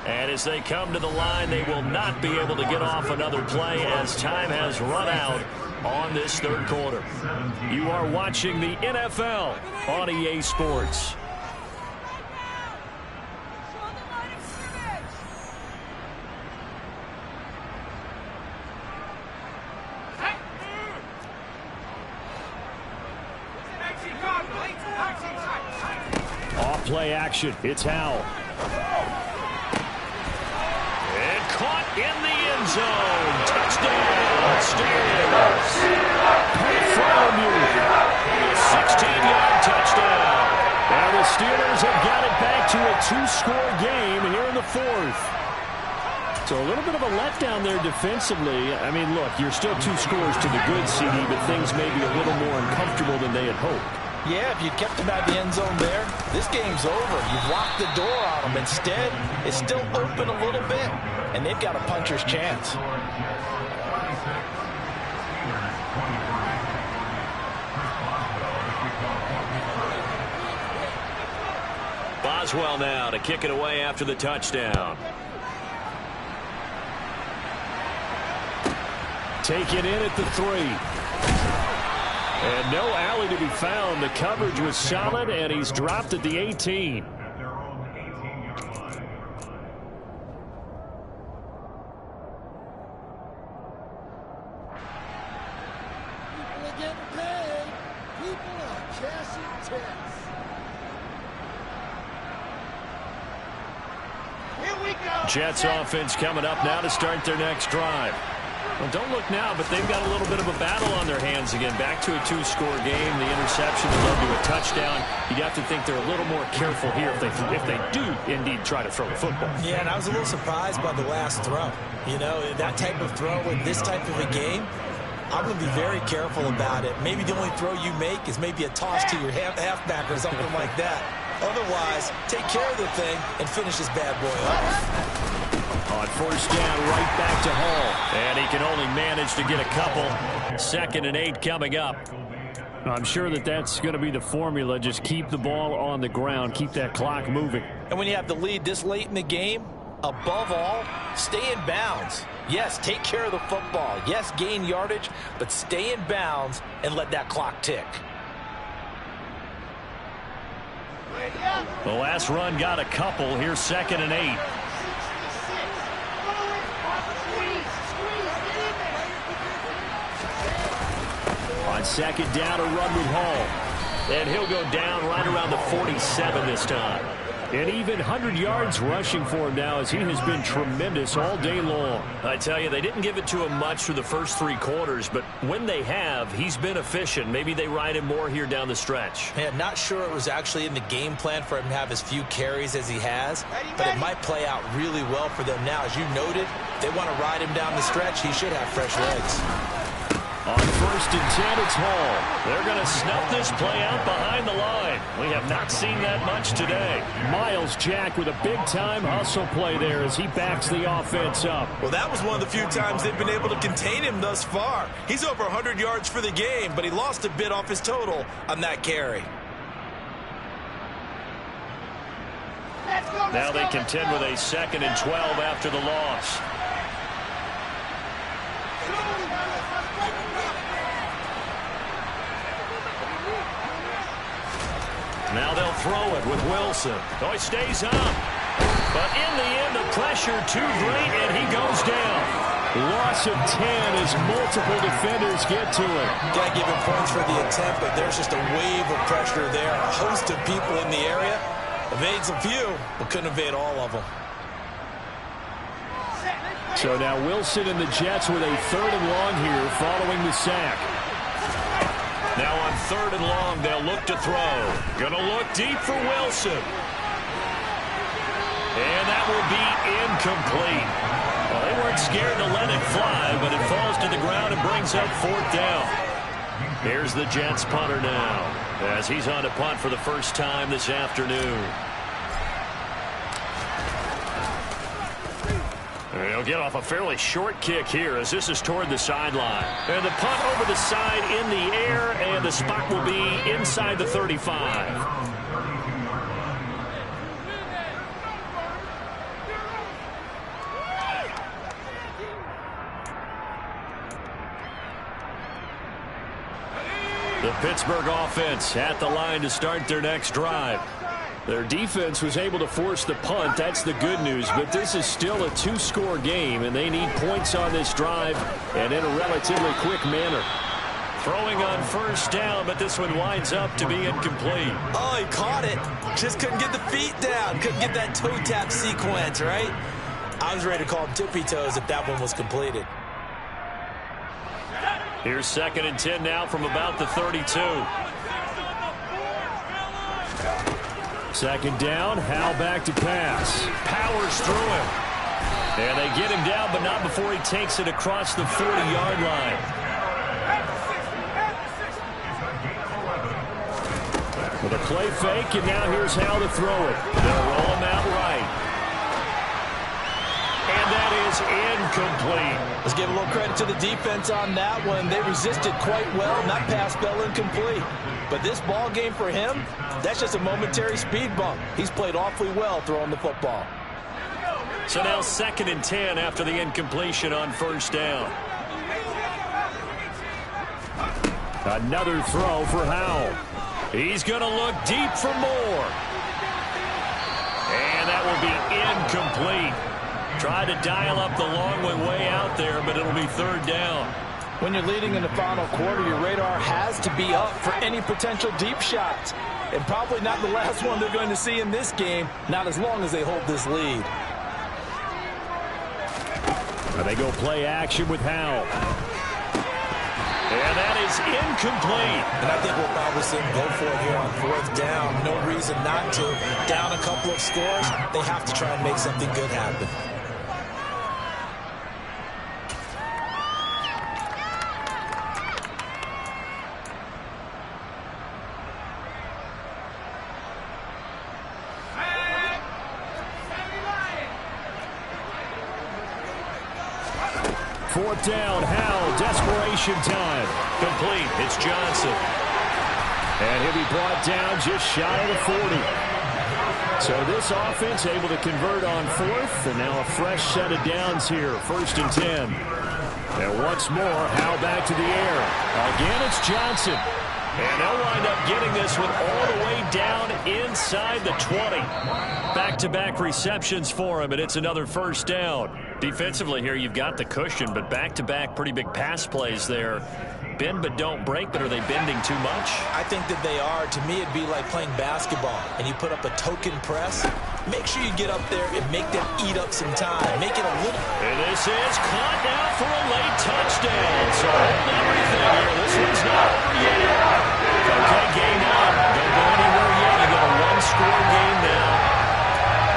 And as they come to the line, they will not be able to get off another play as time has run out on this third quarter. You are watching the NFL on EA Sports. Off play action. It's Howell. And caught in the end zone. Touchdown, Steelers. A 16-yard touchdown. And the Steelers have got it back to a 2-score game here in the 4th. So a little bit of a letdown there defensively. I mean, look, you're still 2 scores to the good, CD, but things may be a little more uncomfortable than they had hoped. Yeah, if you kept them out of the end zone there, this game's over. You've locked the door on them. Instead, it's still open a little bit, and they've got a puncher's chance. Boswell now to kick it away after the touchdown. Taken in at the 3. And no alley to be found. The coverage was solid, and he's dropped at the 18. People are getting paid. People are cashing checks. Here we go. Jets offense coming up now to start their next drive. Well, don't look now, but they've got a little bit of a battle on their hands again. Back to a 2-score game. The interception led to a touchdown. You'd have to think they're a little more careful here if they do indeed try to throw the football. Yeah, and I was a little surprised by the last throw. You know, that type of throw in this type of a game, I'm going to be very careful about it. Maybe the only throw you make is maybe a toss to your halfback or something like that. Otherwise, take care of the thing and finish this bad boy off. On first down, right back to Hall. And he can only manage to get a couple. 2nd and 8 coming up. I'm sure that's going to be the formula. Just keep the ball on the ground. Keep that clock moving. And when you have the lead this late in the game, Above all, stay in bounds. Yes, take care of the football. Yes, gain yardage, but stay in bounds and let that clock tick. The last run got a couple. Here's 2nd and 8. On 2nd down, a run with Hall. And he'll go down right around the 47 this time. And even 100 yards rushing for him now, as he has been tremendous all day long. I tell you, they didn't give it to him much through the first 3 quarters, but when they have, he's been efficient. Maybe they ride him more here down the stretch. Yeah, not sure it was actually in the game plan for him to have as few carries as he has, but it might play out really well for them now. As you noted, they want to ride him down the stretch. He should have fresh legs. On 1st and 10, it's Hall. They're going to snuff this play out behind the line. We have not seen that much today. Myles Jack with a big-time hustle play there as he backs the offense up. Well, that was one of the few times they've been able to contain him thus far. He's over 100 yards for the game, but he lost a bit off his total on that carry. Now they contend with a 2nd and 12 after the loss. Now they'll throw it with Wilson. Oh, he stays up. But in the end, the pressure too great, and he goes down. Loss of 10 as multiple defenders get to it. Got to give him points for the attempt, but there's just a wave of pressure there. A host of people in the area. Evades a few, but couldn't evade all of them. So now Wilson and the Jets with a 3rd and long here following the sack. Now on 3rd and long, they'll look to throw. Going to look deep for Wilson. And that will be incomplete. Well, they weren't scared to let it fly, but it falls to the ground and brings up 4th down. Here's the Jets punter now, as he's on to punt for the first time this afternoon. He'll get off a fairly short kick here as this is toward the sideline. And the punt over the side in the air, and the spot will be inside the 35. The Pittsburgh offense at the line to start their next drive. Their defense was able to force the punt. That's the good news. But this is still a 2-score game, and they need points on this drive and in a relatively quick manner. Throwing on 1st down, but this one winds up to be incomplete. Oh, he caught it. Just couldn't get the feet down. Couldn't get that toe tap sequence, right? I was ready to call him tippy toes if that one was completed. Here's 2nd and 10 now from about the 32. 2nd down, Hal back to pass. Powers through him. And they get him down, but not before he takes it across the 40-yard line. With a play fake, and now here's Hal to throw it. They'll roll him out right. And that is incomplete. Let's give a little credit to the defense on that one. They resisted quite well, and that pass fell incomplete. But this ball game for him, that's just a momentary speed bump. He's played awfully well throwing the football. So now 2nd and 10 after the incompletion on 1st down. Another throw for Howell. He's going to look deep for more. And that will be incomplete. Tried to dial up the long way out there, but it'll be 3rd down. When you're leading in the final quarter, your radar has to be up for any potential deep shots. And probably not the last one they're going to see in this game, not as long as they hold this lead. And they go play action with Howell. And that is incomplete. And I think we'll probably see him go for it here on 4th down. No reason not to. Down a couple of scores, they have to try and make something good happen. Fourth down, Howell, desperation time. Complete, it's Johnson. And he'll be brought down just shy of the 40. So this offense able to convert on fourth, and now a fresh set of downs here, 1st and 10. And once more, Howe back to the air. Again, it's Johnson. And they'll wind up getting this one all the way down inside the 20. Back-to-back receptions for him, and it's another 1st down. Defensively here, you've got the cushion, but back-to-back pretty big pass plays there. Bend but don't break, but are they bending too much? I think that they are. To me, it'd be like playing basketball, and you put up a token press. Make sure you get up there and make them eat up some time. Make it a little... And this is caught now for a late touchdown. So hold everything here. This one's not over yet. Okay, game on. Don't go anywhere yet. You got a one-score game now.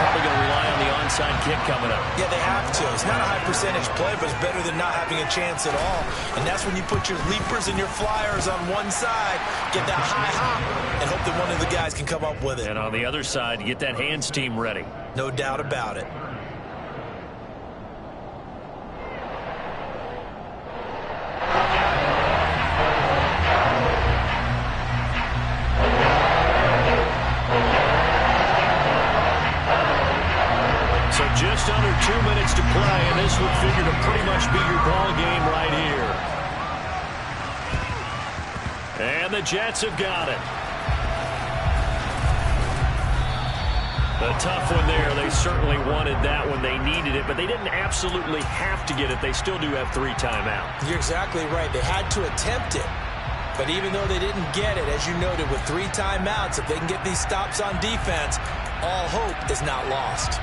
Probably going to rely on the onside kick coming up. Yeah, they have to. It's not a high percentage play, but it's better than not having a chance at all. And that's when you put your leapers and your flyers on one side, get that high hop, and hope that one of the guys can come up with it. And on the other side, you get that hands team ready. No doubt about it. Just under 2 minutes to play, and this would figure to pretty much be your ball game right here. And the Jets have got it. A tough one there. They certainly wanted that one. They needed it, but they didn't absolutely have to get it. They still do have 3 timeouts. You're exactly right. They had to attempt it. But even though they didn't get it, as you noted, with 3 timeouts, if they can get these stops on defense, all hope is not lost.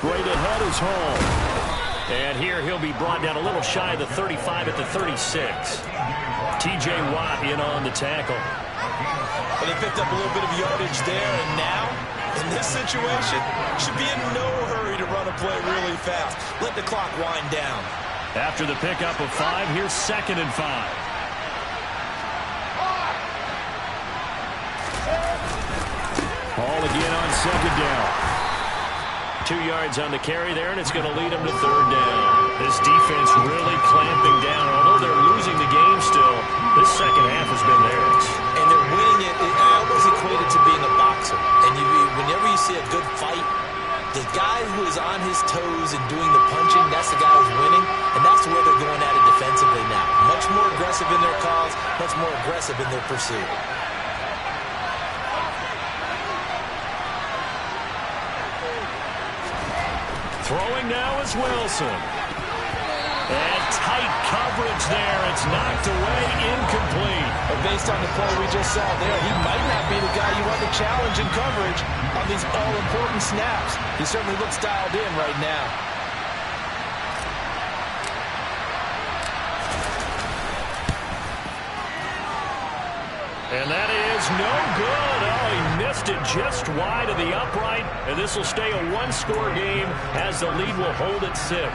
Straight ahead is Hall. And here he'll be brought down a little shy of the 35 at the 36. T.J. Watt in on the tackle. Well, they picked up a little bit of yardage there, and now, in this situation, should be in no hurry to run a play really fast. Let the clock wind down. After the pickup of 5, here's 2nd and 5. Hall again on 2nd down. 2 yards on the carry there, and it's going to lead them to 3rd down. This defense really clamping down. Although they're losing the game still, this second half has been theirs. And they're winning it. I always equate it to being a boxer. And whenever you see a good fight, the guy who is on his toes and doing the punching, that's the guy who's winning. And that's where they're going at it defensively now. Much more aggressive in their calls, much more aggressive in their pursuit. Throwing now is Wilson. And tight coverage there. It's knocked away, incomplete. But based on the play we just saw there, he might not be the guy you want to challenge in coverage on these all-important snaps. He certainly looks dialed in right now. And that is no good. Oh, he missed it just wide of the upright. And this will stay a one-score game as the lead will hold at 6.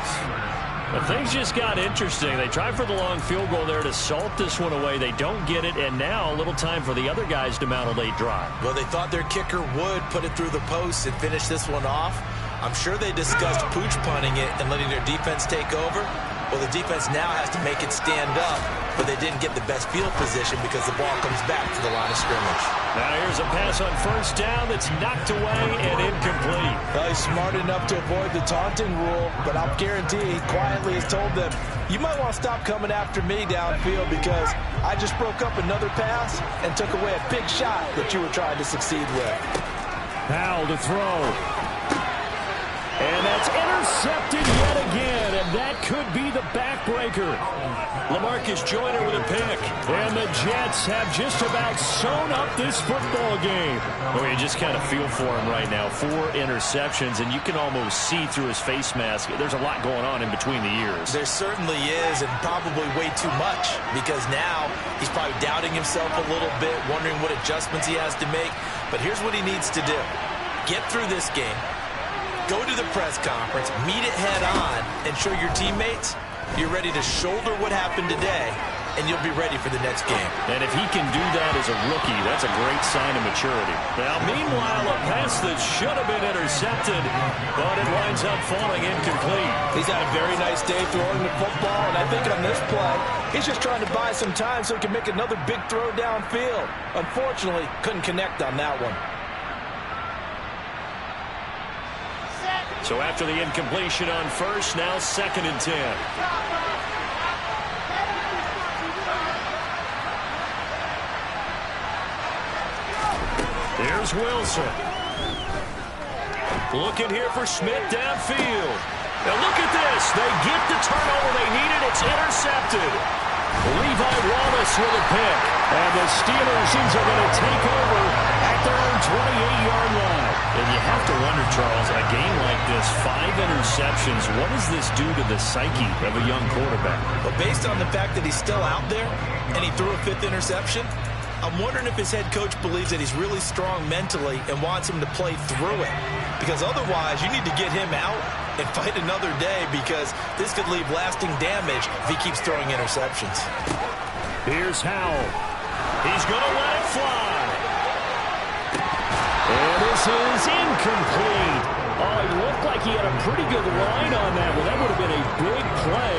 But things just got interesting. They tried for the long field goal there to salt this one away. They don't get it, and now a little time for the other guys to mount a late drive. Well, they thought their kicker would put it through the post and finish this one off. I'm sure they discussed pooch punting it and letting their defense take over. Well, the defense now has to make it stand up, but they didn't get the best field position because the ball comes back to the line of scrimmage. Now here's a pass on 1st down that's knocked away and incomplete. Well, he's smart enough to avoid the taunting rule, but I'll guarantee he quietly has told them, you might want to stop coming after me downfield because I just broke up another pass and took away a big shot that you were trying to succeed with. Powell to throw. And that's intercepted yet again, and that could be the backbreaker. LaMarcus Joyner with a pick, and the Jets have just about sewn up this football game. Oh, you just kind of feel for him right now. 4 interceptions, and you can almost see through his face mask. There's a lot going on in between the ears. There certainly is, and probably way too much, because now he's probably doubting himself a little bit, wondering what adjustments he has to make. But here's what he needs to do. Get through this game. Go to the press conference, meet it head on, and show your teammates you're ready to shoulder what happened today and you'll be ready for the next game. And if he can do that as a rookie, that's a great sign of maturity. Now, meanwhile, a pass that should have been intercepted, but it winds up falling incomplete. He's had a very nice day throwing the football, and I think on this play, he's just trying to buy some time so he can make another big throw downfield. Unfortunately, couldn't connect on that one. So after the incompletion on first, now 2nd and 10. Here's Wilson. Looking here for Smith downfield. Now look at this. They get the turnover they needed. It's intercepted. Levi Wallace with a pick. And the Steelers are going to take over at their own 28-yard line. And you have to wonder, Charles, in a game like this, 5 interceptions, what does this do to the psyche of a young quarterback? But based on the fact that he's still out there and he threw a 5th interception, I'm wondering if his head coach believes that he's really strong mentally and wants him to play through it. Because otherwise, you need to get him out and fight another day, because this could leave lasting damage if he keeps throwing interceptions. Here's Howell. He's going to let it fly. And this is incomplete. Oh, it looked like he had a pretty good line on that. Well, that would have been a big play,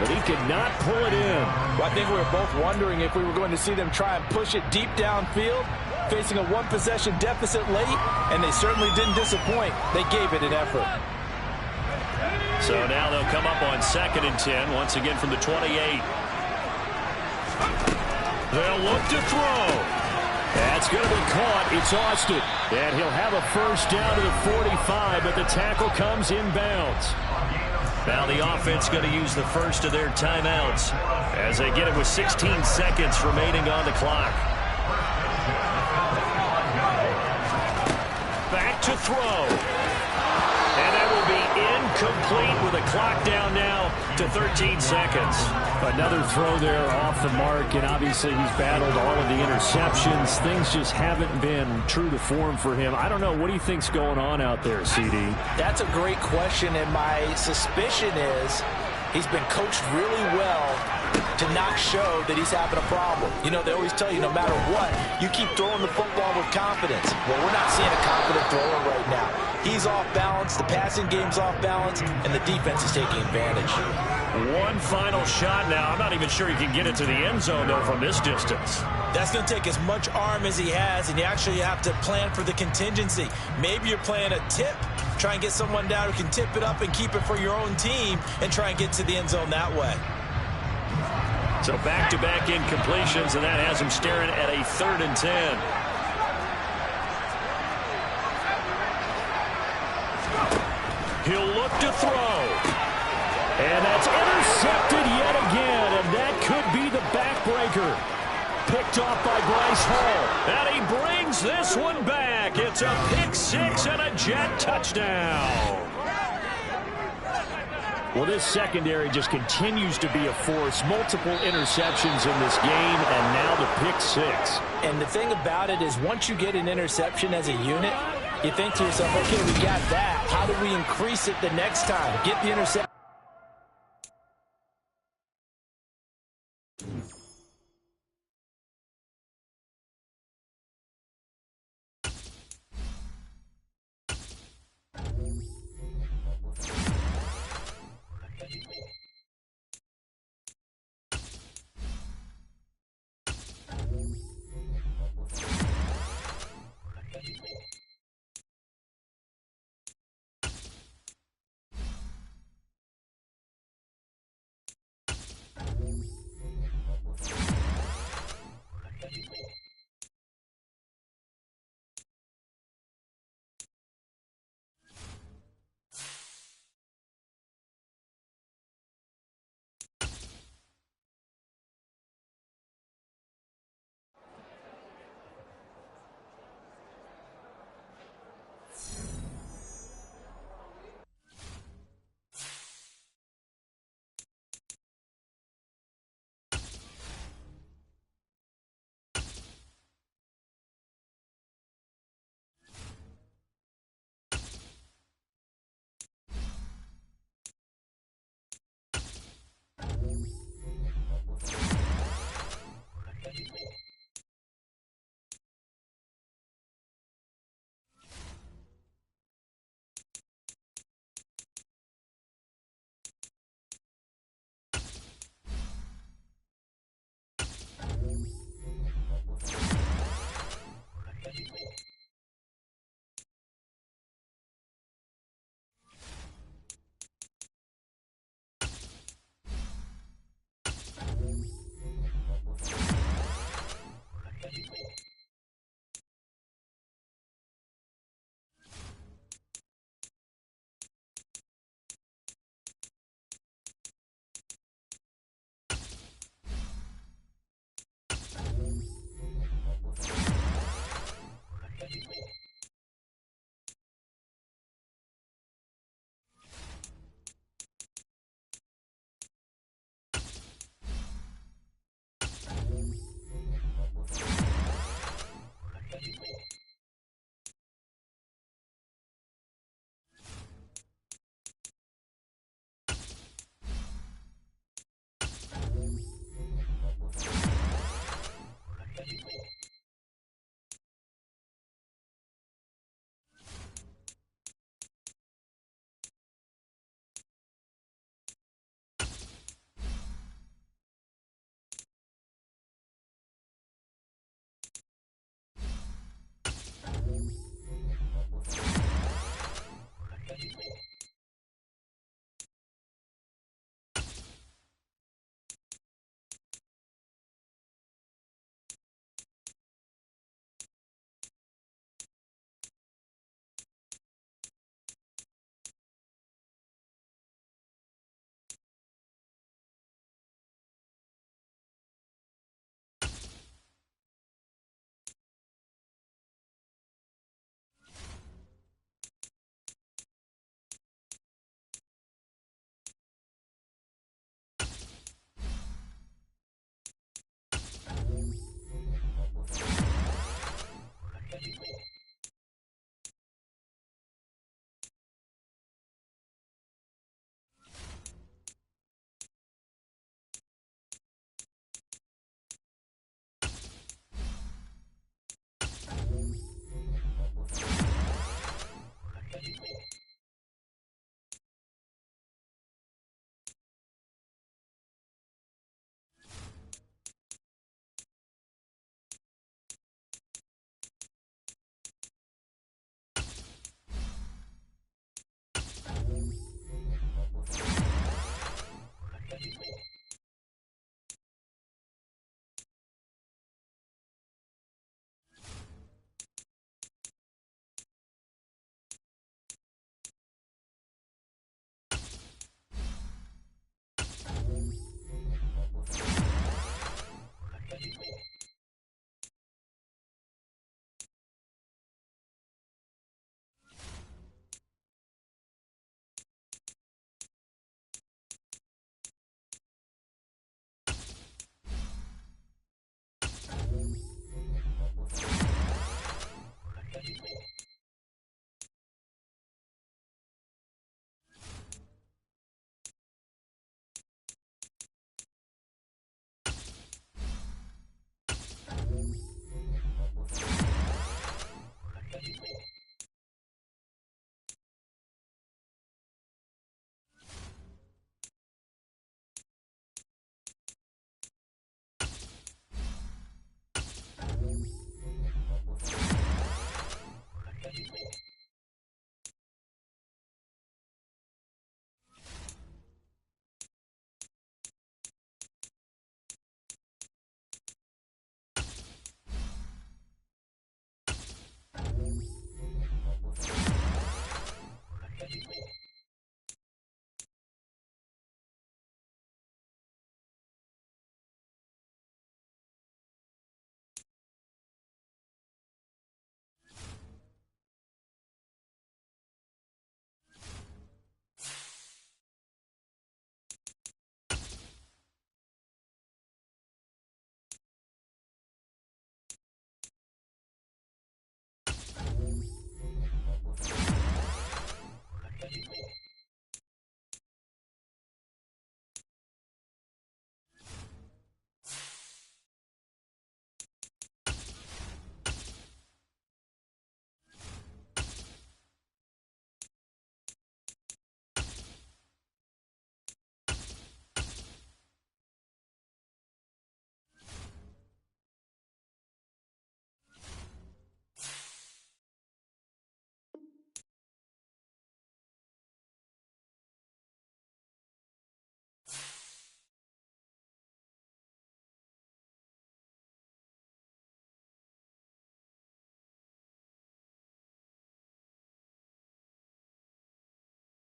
but he could not pull it in. Well, I think we were both wondering if we were going to see them try and push it deep downfield, facing a 1-possession deficit late, and they certainly didn't disappoint. They gave it an effort. So now they'll come up on 2nd and 10, once again from the 28. They'll look to throw. That's going to be caught. It's Austin. And he'll have a first down to the 45, but the tackle comes inbounds. Now the offense going to use the first of their timeouts as they get it with 16 seconds remaining on the clock. Back to throw. And that will be incomplete with a clock down now to 13 seconds. Another throw there off the mark, and obviously he's battled all of the interceptions. Things just haven't been true to form for him. I don't know. What do you think's going on out there, CD? That's a great question, and my suspicion is he's been coached really well to not show that he's having a problem. You know, they always tell you no matter what, you keep throwing the football with confidence. Well, we're not seeing a confident thrower right now. He's off balance, the passing game's off balance, and the defense is taking advantage. One final shot now. I'm not even sure he can get it to the end zone, though, from this distance. That's going to take as much arm as he has, and you actually have to plan for the contingency. Maybe you're playing a tip. Try and get someone down who can tip it up and keep it for your own team and try and get to the end zone that way. So back-to-back incompletions, and that has him staring at a 3rd and 10. He'll look to throw. And that's intercepted yet again, and that could be the backbreaker. Picked off by Bryce Hall. And he brings this one back. It's a pick 6 and a Jet touchdown. Well, this secondary just continues to be a force. Multiple interceptions in this game, and now the pick 6. And the thing about it is once you get an interception as a unit, you think to yourself, okay, we got that. How do we increase it the next time? Get the interception.